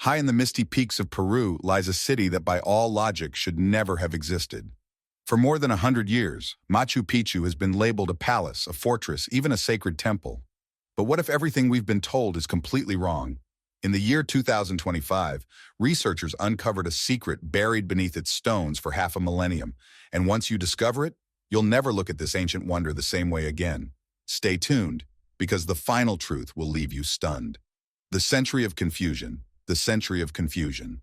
High in the misty peaks of Peru lies a city that by all logic should never have existed. For more than 100 years, Machu Picchu has been labeled a palace, a fortress, even a sacred temple. But what if everything we've been told is completely wrong? In the year 2025, researchers uncovered a secret buried beneath its stones for half a millennium, and once you discover it, you'll never look at this ancient wonder the same way again. Stay tuned, because the final truth will leave you stunned. The Century of Confusion. The Century of Confusion.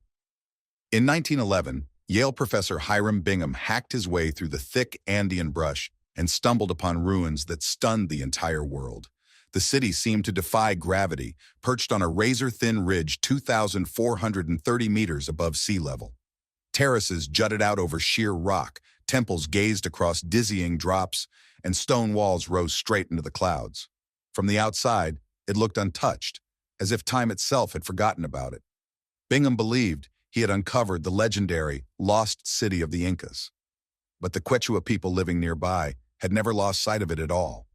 In 1911, Yale professor Hiram Bingham hacked his way through the thick Andean brush and stumbled upon ruins that stunned the entire world. The city seemed to defy gravity, perched on a razor-thin ridge 2,430 meters above sea level. Terraces jutted out over sheer rock, temples gazed across dizzying drops, and stone walls rose straight into the clouds. From the outside, it looked untouched, as if time itself had forgotten about it. Bingham believed he had uncovered the legendary lost city of the Incas. But the Quechua people living nearby had never lost sight of it at all.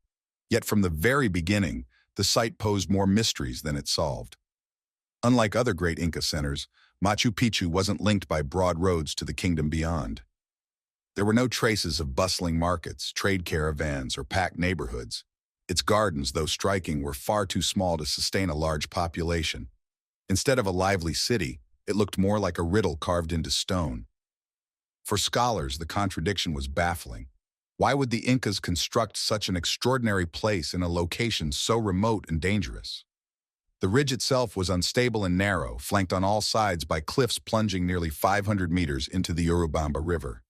Yet from the very beginning, the site posed more mysteries than it solved. Unlike other great Inca centers, Machu Picchu wasn't linked by broad roads to the kingdom beyond. There were no traces of bustling markets, trade caravans, or packed neighborhoods. Its gardens, though striking, were far too small to sustain a large population. Instead of a lively city, it looked more like a riddle carved into stone. For scholars, the contradiction was baffling. Why would the Incas construct such an extraordinary place in a location so remote and dangerous? The ridge itself was unstable and narrow, flanked on all sides by cliffs plunging nearly 500 meters into the Urubamba River.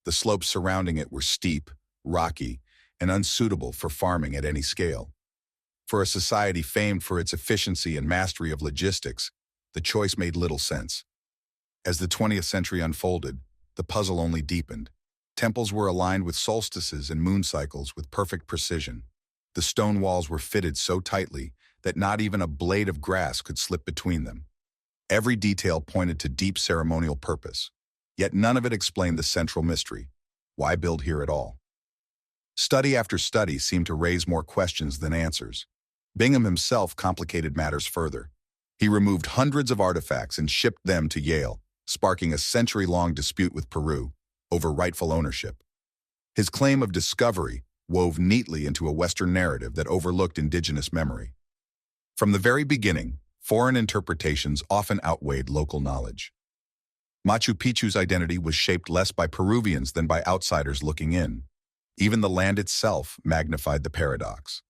The slopes surrounding it were steep, rocky, and unsuitable for farming at any scale. For a society famed for its efficiency and mastery of logistics, the choice made little sense. As the 20th century unfolded, the puzzle only deepened. Temples were aligned with solstices and moon cycles with perfect precision. The stone walls were fitted so tightly that not even a blade of grass could slip between them. Every detail pointed to deep ceremonial purpose, yet none of it explained the central mystery. Why build here at all? Study after study seemed to raise more questions than answers. Bingham himself complicated matters further. He removed hundreds of artifacts and shipped them to Yale, sparking a century-long dispute with Peru over rightful ownership. His claim of discovery wove neatly into a Western narrative that overlooked indigenous memory. From the very beginning, foreign interpretations often outweighed local knowledge. Machu Picchu's identity was shaped less by Peruvians than by outsiders looking in. Even the land itself magnified the paradox.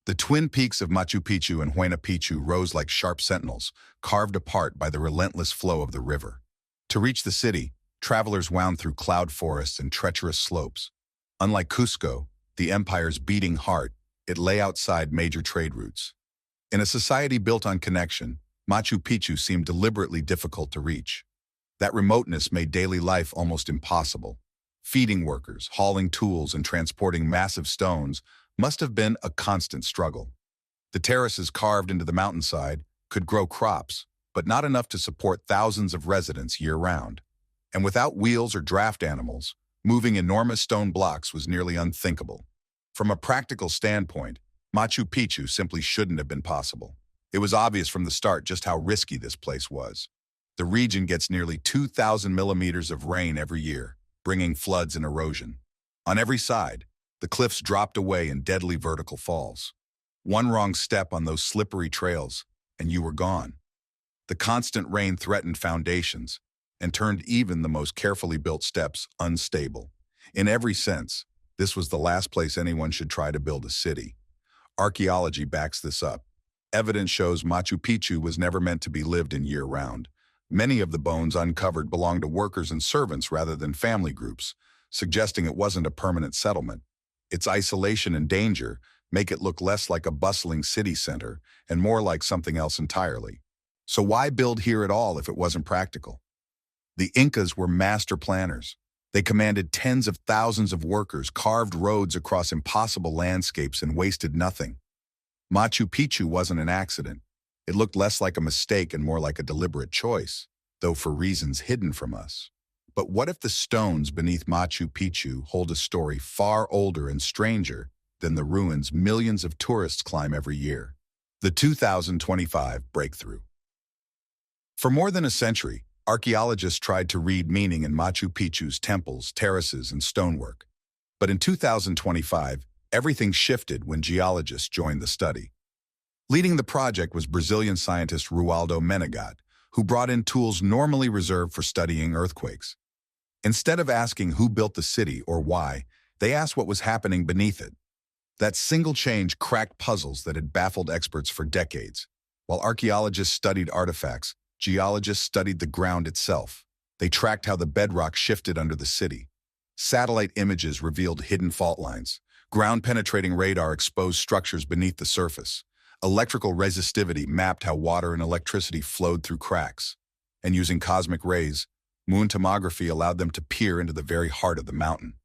The twin peaks of Machu Picchu and Huayna Picchu rose like sharp sentinels, carved apart by the relentless flow of the river. To reach the city, travelers wound through cloud forests and treacherous slopes. Unlike Cusco, the empire's beating heart, it lay outside major trade routes. In a society built on connection, Machu Picchu seemed deliberately difficult to reach. That remoteness made daily life almost impossible. Feeding workers, hauling tools, and transporting massive stones must have been a constant struggle. The terraces carved into the mountainside could grow crops, but not enough to support thousands of residents year-round. And without wheels or draft animals, moving enormous stone blocks was nearly unthinkable. From a practical standpoint, Machu Picchu simply shouldn't have been possible. It was obvious from the start just how risky this place was. The region gets nearly 2,000 millimeters of rain every year, bringing floods and erosion. On every side, the cliffs dropped away in deadly vertical falls. One wrong step on those slippery trails, and you were gone. The constant rain threatened foundations and turned even the most carefully built steps unstable. In every sense, this was the last place anyone should try to build a city. Archaeology backs this up. Evidence shows Machu Picchu was never meant to be lived in year-round. Many of the bones uncovered belonged to workers and servants rather than family groups, suggesting it wasn't a permanent settlement. Its isolation and danger make it look less like a bustling city center and more like something else entirely. So why build here at all if it wasn't practical? The Incas were master planners. They commanded tens of thousands of workers, carved roads across impossible landscapes, and wasted nothing. Machu Picchu wasn't an accident. It looked less like a mistake and more like a deliberate choice, though for reasons hidden from us. But what if the stones beneath Machu Picchu hold a story far older and stranger than the ruins millions of tourists climb every year? The 2025 breakthrough. For more than a century, archaeologists tried to read meaning in Machu Picchu's temples, terraces, and stonework. But in 2025, everything shifted when geologists joined the study. Leading the project was Brazilian scientist Rualdo Menegat, who brought in tools normally reserved for studying earthquakes. Instead of asking who built the city or why, they asked what was happening beneath it. That single change cracked puzzles that had baffled experts for decades. While archaeologists studied artifacts, geologists studied the ground itself. They tracked how the bedrock shifted under the city. Satellite images revealed hidden fault lines. Ground-penetrating radar exposed structures beneath the surface. Electrical resistivity mapped how water and electricity flowed through cracks. And using cosmic rays, moon tomography allowed them to peer into the very heart of the mountain.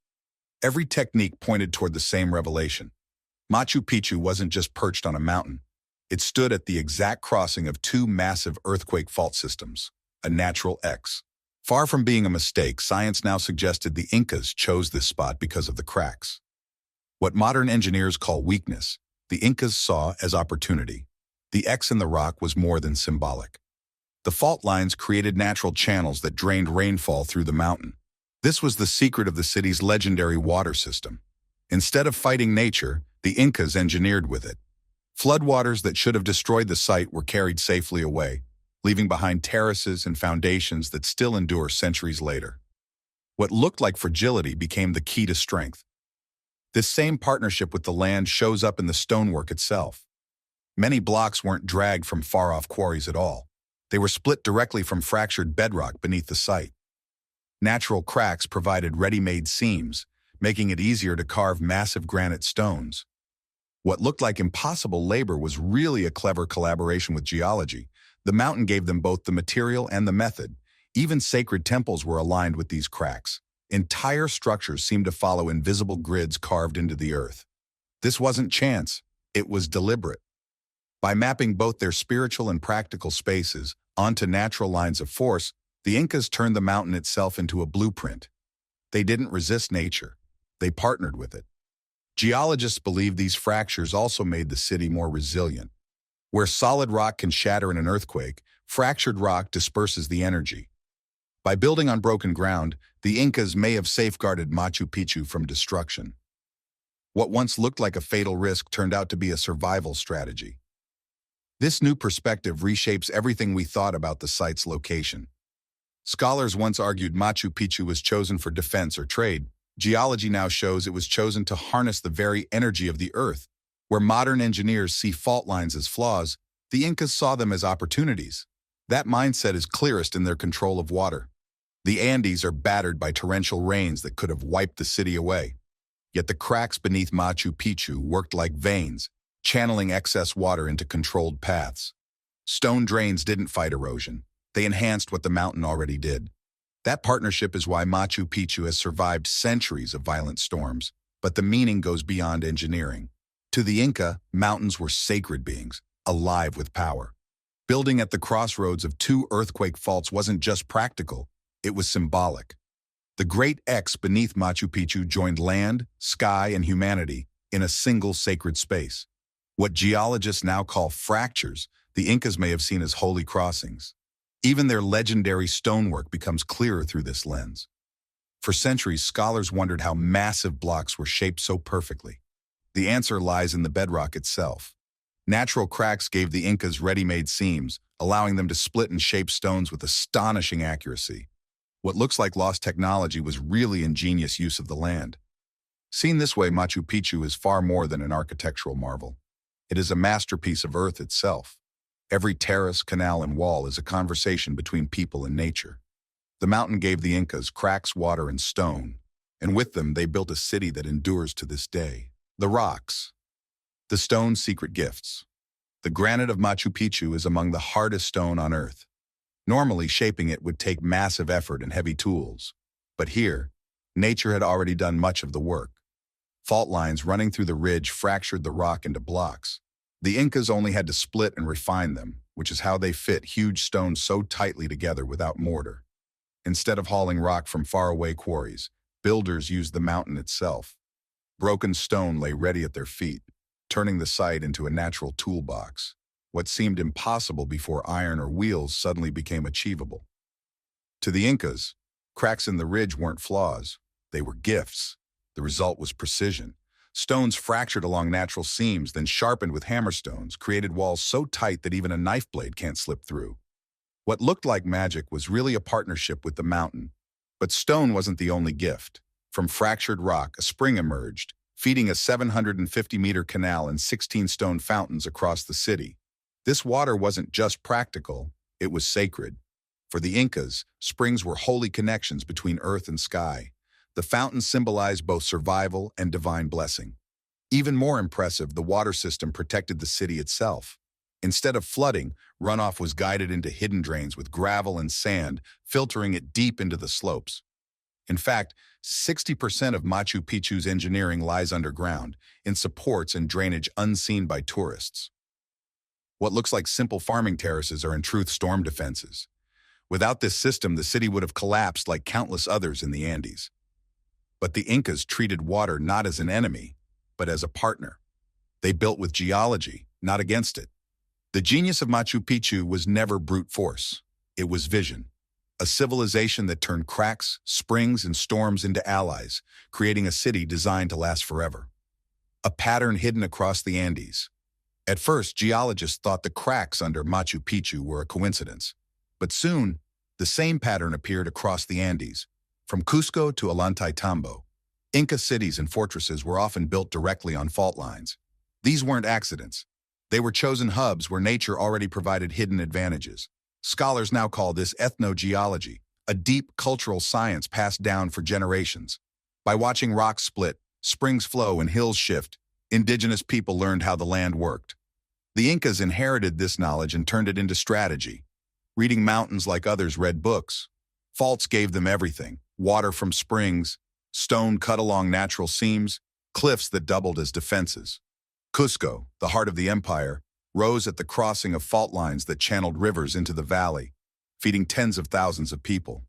Every technique pointed toward the same revelation. Machu Picchu wasn't just perched on a mountain. It stood at the exact crossing of two massive earthquake fault systems, a natural X. Far from being a mistake, science now suggested the Incas chose this spot because of the cracks. What modern engineers call weakness, the Incas saw as opportunity. The X in the rock was more than symbolic. The fault lines created natural channels that drained rainfall through the mountain. This was the secret of the city's legendary water system. Instead of fighting nature, the Incas engineered with it. Floodwaters that should have destroyed the site were carried safely away, leaving behind terraces and foundations that still endure centuries later. What looked like fragility became the key to strength. This same partnership with the land shows up in the stonework itself. Many blocks weren't dragged from far-off quarries at all. They were split directly from fractured bedrock beneath the site. Natural cracks provided ready-made seams, making it easier to carve massive granite stones. What looked like impossible labor was really a clever collaboration with geology. The mountain gave them both the material and the method. Even sacred temples were aligned with these cracks. Entire structures seemed to follow invisible grids carved into the earth. This wasn't chance, it was deliberate. By mapping both their spiritual and practical spaces onto natural lines of force, the Incas turned the mountain itself into a blueprint. They didn't resist nature, they partnered with it. Geologists believe these fractures also made the city more resilient. Where solid rock can shatter in an earthquake, fractured rock disperses the energy. By building on broken ground, the Incas may have safeguarded Machu Picchu from destruction. What once looked like a fatal risk turned out to be a survival strategy. This new perspective reshapes everything we thought about the site's location. Scholars once argued Machu Picchu was chosen for defense or trade. Geology now shows it was chosen to harness the very energy of the earth. Where modern engineers see fault lines as flaws, the Incas saw them as opportunities. That mindset is clearest in their control of water. The Andes are battered by torrential rains that could have wiped the city away. Yet the cracks beneath Machu Picchu worked like veins, channeling excess water into controlled paths. Stone drains didn't fight erosion. They enhanced what the mountain already did. That partnership is why Machu Picchu has survived centuries of violent storms, but the meaning goes beyond engineering. To the Inca, mountains were sacred beings, alive with power. Building at the crossroads of two earthquake faults wasn't just practical, it was symbolic. The Great X beneath Machu Picchu joined land, sky, and humanity in a single sacred space. What geologists now call fractures, the Incas may have seen as holy crossings. Even their legendary stonework becomes clearer through this lens. For centuries, scholars wondered how massive blocks were shaped so perfectly. The answer lies in the bedrock itself. Natural cracks gave the Incas ready-made seams, allowing them to split and shape stones with astonishing accuracy. What looks like lost technology was really ingenious use of the land. Seen this way, Machu Picchu is far more than an architectural marvel. It is a masterpiece of Earth itself. Every terrace, canal, and wall is a conversation between people and nature. The mountain gave the Incas cracks, water, and stone, and with them they built a city that endures to this day. The rocks. The stone's secret gifts. The granite of Machu Picchu is among the hardest stone on Earth. Normally, shaping it would take massive effort and heavy tools. But here, nature had already done much of the work. Fault lines running through the ridge fractured the rock into blocks. The Incas only had to split and refine them, which is how they fit huge stones so tightly together without mortar. Instead of hauling rock from faraway quarries, builders used the mountain itself. Broken stone lay ready at their feet, turning the site into a natural toolbox. What seemed impossible before iron or wheels suddenly became achievable. To the Incas, cracks in the ridge weren't flaws, they were gifts. The result was precision. Stones fractured along natural seams, then sharpened with hammerstones, created walls so tight that even a knife blade can't slip through. What looked like magic was really a partnership with the mountain. But stone wasn't the only gift. From fractured rock, a spring emerged, feeding a 750-meter canal and 16 stone fountains across the city. This water wasn't just practical, it was sacred. For the Incas, springs were holy connections between earth and sky. The fountains symbolized both survival and divine blessing. Even more impressive, the water system protected the city itself. Instead of flooding, runoff was guided into hidden drains with gravel and sand, filtering it deep into the slopes. In fact, 60% of Machu Picchu's engineering lies underground, in supports and drainage unseen by tourists. What looks like simple farming terraces are in truth storm defenses. Without this system, the city would have collapsed like countless others in the Andes. But the Incas treated water not as an enemy, but as a partner. They built with geology, not against it. The genius of Machu Picchu was never brute force. It was vision. A civilization that turned cracks, springs, and storms into allies, creating a city designed to last forever. A pattern hidden across the Andes. At first, geologists thought the cracks under Machu Picchu were a coincidence. But soon, the same pattern appeared across the Andes. From Cusco to Ollantaytambo, Inca cities and fortresses were often built directly on fault lines. These weren't accidents. They were chosen hubs where nature already provided hidden advantages. Scholars now call this ethnogeology, a deep cultural science passed down for generations. By watching rocks split, springs flow, and hills shift, indigenous people learned how the land worked. The Incas inherited this knowledge and turned it into strategy. Reading mountains like others read books. Faults gave them everything: water from springs, stone cut along natural seams, cliffs that doubled as defenses. Cusco, the heart of the empire, rose at the crossing of fault lines that channeled rivers into the valley, feeding tens of thousands of people.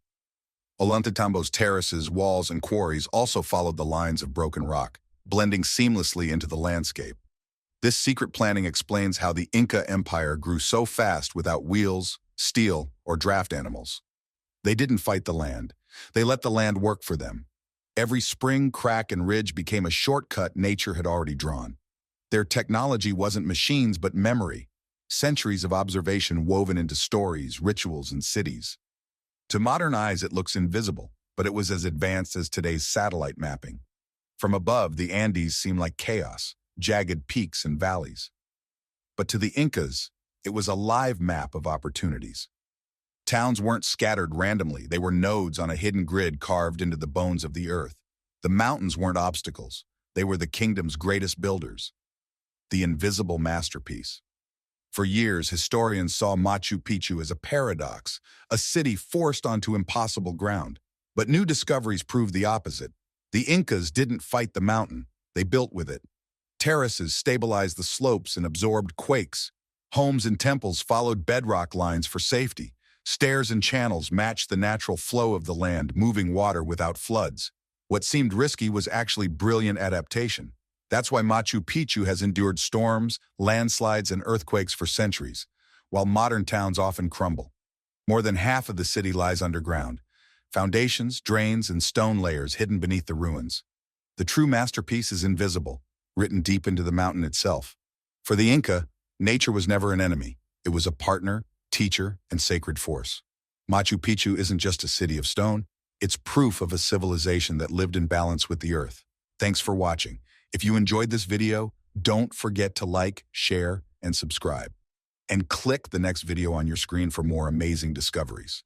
Ollantaytambo's terraces, walls, and quarries also followed the lines of broken rock, blending seamlessly into the landscape. This secret planning explains how the Inca Empire grew so fast without wheels, steel, or draft animals. They didn't fight the land. They let the land work for them. Every spring, crack, and ridge became a shortcut nature had already drawn. Their technology wasn't machines, but memory, centuries of observation woven into stories, rituals, and cities. To modern eyes, it looks invisible, but it was as advanced as today's satellite mapping. From above, the Andes seemed like chaos, jagged peaks and valleys. But to the Incas, it was a live map of opportunities. Towns weren't scattered randomly. They were nodes on a hidden grid carved into the bones of the earth. The mountains weren't obstacles. They were the kingdom's greatest builders. The invisible masterpiece. For years, historians saw Machu Picchu as a paradox, a city forced onto impossible ground. But new discoveries proved the opposite. The Incas didn't fight the mountain, they built with it. Terraces stabilized the slopes and absorbed quakes. Homes and temples followed bedrock lines for safety. Stairs and channels matched the natural flow of the land, moving water without floods. What seemed risky was actually brilliant adaptation. That's why Machu Picchu has endured storms, landslides, and earthquakes for centuries, while modern towns often crumble. More than half of the city lies underground. Foundations, drains, and stone layers hidden beneath the ruins. The true masterpiece is invisible, written deep into the mountain itself. For the Inca, nature was never an enemy. It was a partner, teacher, and sacred force. Machu Picchu isn't just a city of stone. It's proof of a civilization that lived in balance with the earth. Thanks for watching. If you enjoyed this video, don't forget to like, share, and subscribe. And click the next video on your screen for more amazing discoveries.